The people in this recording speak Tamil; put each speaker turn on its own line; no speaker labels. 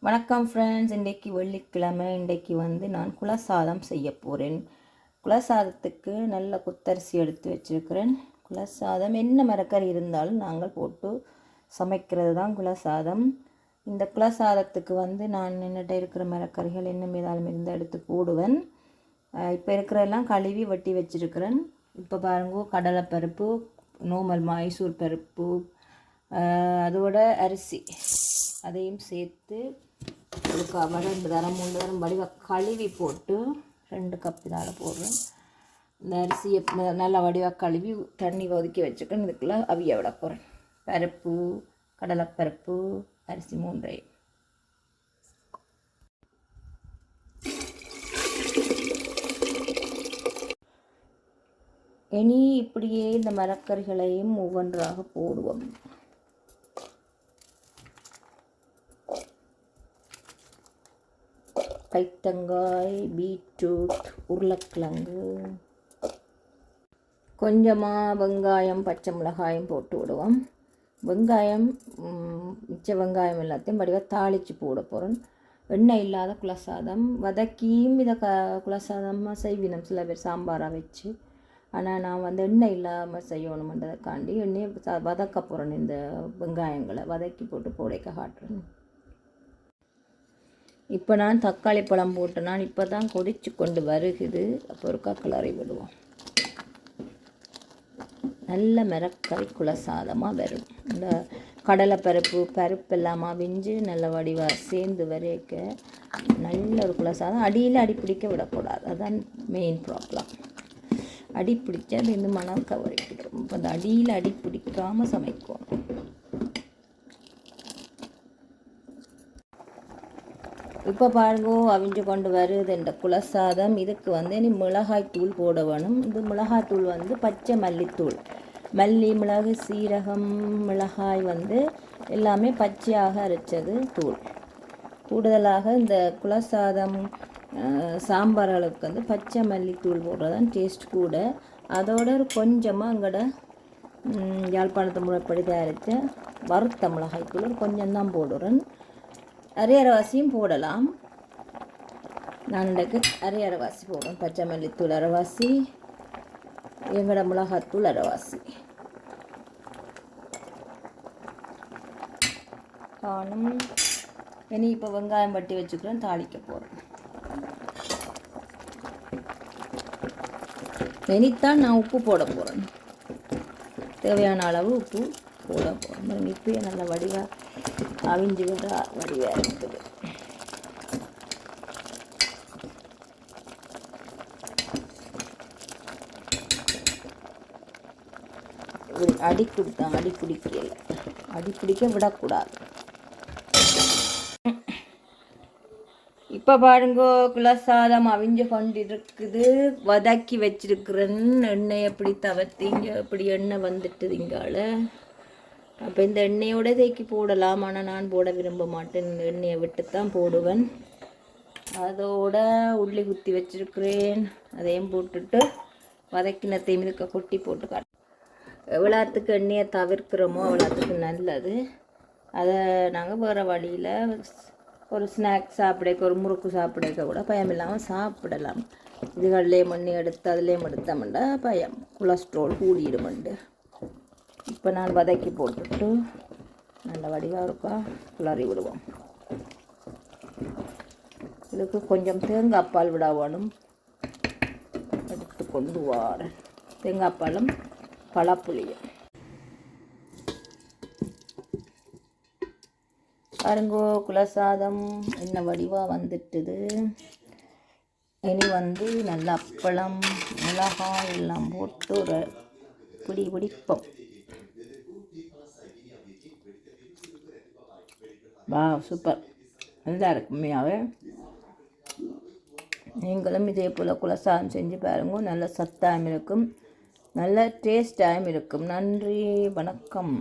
வணக்கம் ஃப்ரெண்ட்ஸ். இன்றைக்கு வெள்ளிக்கிழமை. இன்றைக்கு நான் குலசாதம் செய்ய போகிறேன். குலசாதத்துக்கு நல்ல குத்தரிசி எடுத்து வச்சுருக்கிறேன். குலசாதம் என்ன மரக்கறி இருந்தாலும் நாங்கள் போட்டு சமைக்கிறது தான் குலசாதம். இந்த குலசாதத்துக்கு நான் என்னட்ட இருக்கிற மரக்கறிகள் என்ன மீதாலும் இருந்தால் எடுத்து போடுவேன். இப்போ இருக்கிறதெல்லாம் கழுவி வெட்டி வச்சுருக்கிறேன். இப்போ பாருங்க, கடலைப்பருப்பு, நோமல் மைசூர் பருப்பு, அதோட அரிசி அதையும் சேர்த்து ஒரு 2 தரம் 3 தரம் வடிவாக கழுவி போட்டு 2 கப் இதால் போடுறேன். இந்த அரிசியை நல்லா வடிவாக கழுவி தண்ணி ஒதுக்கி வச்சுக்கணும். இதுக்குள்ளே அவிய விட போகிறேன். பருப்பு, கடலைப்பருப்பு, அரிசி 3. இனி இப்படியே இந்த மரக்கறிகளையும் ஒவ்வொன்றாக போடுவோம். கைத்தங்காய், பீட்ரூட், உருளைக்கிழங்கு, கொஞ்சமாக வெங்காயம், பச்சை மிளகாயும் போட்டு விடுவோம். வெங்காயம் மிச்ச வெங்காயம் எல்லாத்தையும் வடிவாக தாளித்து போட போகிறோம். எண்ணெய் இல்லாத குலசாதம் வதக்கியும் இதை குலசாதமாக செய்வினம் சில பேர் சாம்பாராக வச்சு. ஆனால் நான் எண்ணெய் இல்லாமல் செய்யணுமென்றதுக்காண்டி எண்ணெயை வதக்க போகிறேன். இந்த வெங்காயங்களை வதக்கி போட்டு போடைக்க காட்டுறேன். இப்போ நான் தக்காளி பழம் போட்டு இப்போ தான் கொதிச்சு கொண்டு வருகுது. அப்போ ஒருக்கா கிளறி விடுவோம். நல்ல மிரக்கறி குலசாதமாக வரும். இந்த பருப்பு எல்லாம் அவிஞ்சு நல்ல வடிவாக சேர்ந்து வரைக்க நல்ல ஒரு குலசாதம். அடியில் அடி பிடிக்க விடக்கூடாது, அதுதான் மெயின் ப்ராப்ளம். அடி பிடிச்சா அது மணக்க வரைக்கும். இப்போ அந்த அடியில் அடி பிடிக்காமல் சமைக்கும். இப்போ பாருங்கோ, அவிஞ்சு கொண்டு வருது இந்த குலசாதம். இதுக்கு இனி மிளகாய் தூள் போட வேணும். இந்த மிளகாய் தூள் பச்சை மல்லித்தூள். மல்லி, மிளகு, சீரகம், மிளகாய் எல்லாமே பச்சையாக அரைச்சது தூள். கூடுதலாக இந்த குலசாதம் சாம்பார்களுக்கு பச்சை மல்லித்தூள் போடுறதான் டேஸ்ட் கூட. அதோட கொஞ்சமாக எங்களோட யாழ்ப்பாணத்து முறைப்படி தயாரித்த வறுத்த மிளகாய் தூள் கொஞ்சம்தான் போடுறேன். அரைவாசியும் போடலாம். நான் இன்றைக்கு அரைவாசி போடுறேன். பச்சை மல்லித்தூள் அரைவாசி, எங்களோட மிளகாத்தூள் அரைவாசி காணும். இனி இப்போ வெங்காயம் வட்டி வச்சுக்கிறேன், தாளிக்க போகிறேன். இனித்தான் நான் உப்பு போட போகிறேன். தேவையான அளவு உப்பு போட போகிறேன். இப்பயே நல்ல வடிவாக அவிஞ்சு விட வடிவாக இருக்குது. அடி பிடிக்கல, அடி பிடிக்க விடக்கூடாது. இப்போ பாருங்க, குலசாதம் அவிஞ்சு கொண்டு இருக்குது. வதக்கி வச்சிருக்கிறேன். எண்ணெய் எப்படி தவத்திங்க, எப்படி எண்ணெய் வந்துட்டுதுங்கால. அப்போ இந்த எண்ணெயோட தேக்கி போடலாம், ஆனால் நான் போட விரும்ப மாட்டேன். எண்ணெயை விட்டுத்தான் போடுவேன். அதோட உள்ளி குத்தி வச்சிருக்கிறேன். அதையும் போட்டுட்டு வதக்கினத்தையும் இதுக்க கொட்டி போட்டு காட்டு. எவ்வளோத்துக்கு எண்ணெயை தவிர்க்கிறோமோ அவ்வளோத்துக்கு நல்லது. அதை நாங்கள் வேறு வழியில் ஒரு ஸ்நாக்ஸ் சாப்பிடக்க, ஒரு முறுக்கு சாப்பிடக்க கூட பயம் இல்லாமல் சாப்பிடலாம். இதுகள்லேயும் எண்ணெய் எடுத்து அதுலேயும் எடுத்தோம்னா பயம் கொலஸ்ட்ரால் கூடிடுமெண்டு. இப்போ நான் வதக்கி போட்டுட்டு நல்ல வடிவாக இருக்கா கிளறி விடுவோம். இதுக்கு கொஞ்சம் தேங்காய் பால் விட வேணும். எடுத்து கொண்டு வரேன். தேங்காய் பாலும் பழப்புளியும். பாருங்கோ, குலசாதம் என்ன வடிவாக வந்துட்டுது. இனி நல்ல அப்பளம், மிளகாய் எல்லாம் போட்டு ஒரு பிடிப்போம். வா, சூப்பர், நல்லா இருக்கு உண்மையாகவே. நீங்களும் இதே போல் குலசாதம் செஞ்சு பாருங்க. நல்ல சத்தாகவும் இருக்கும், நல்ல டேஸ்டாகவும் இருக்கும். நன்றி, வணக்கம்.